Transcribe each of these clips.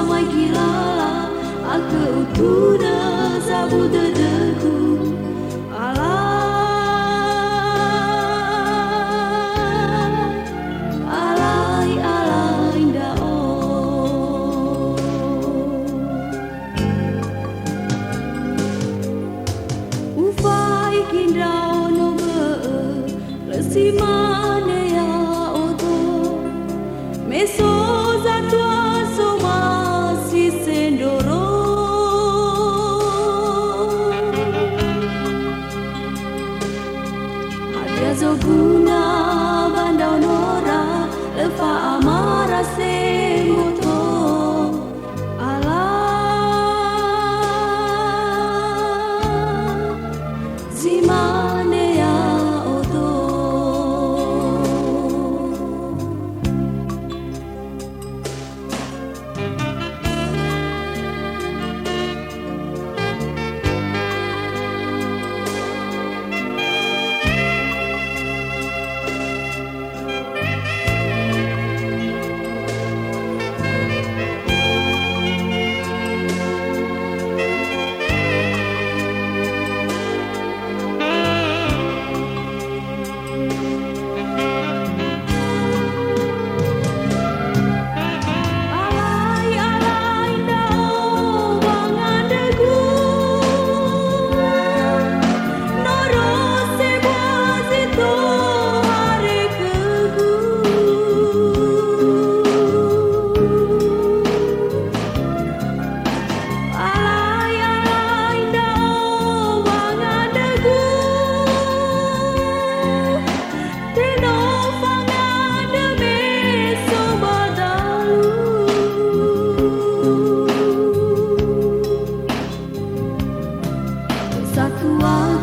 sama gila aku utuna zabu dedeku alai alai dao ufai kindao no be lesimane ya oto meso zatua soma si sendoro ada zoguna bandau nora lefa amara semoto ala zimane ya oto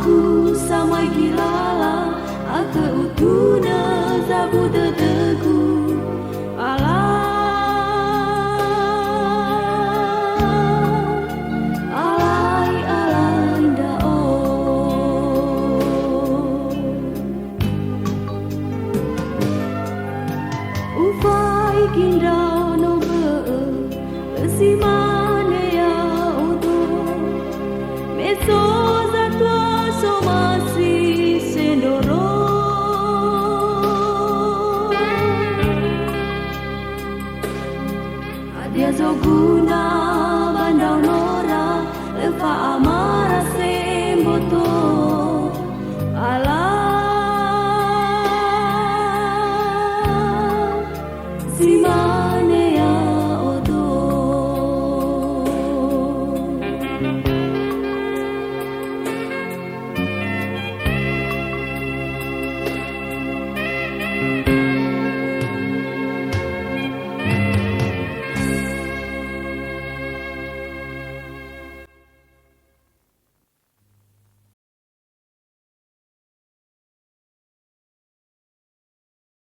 aku sama gilala aku utuna zabu dedeku alai alai dao ufai kindau no be lesimane ya oto meso somasi sendoro adia zoguna bandau nora lefa amara semboto ala zima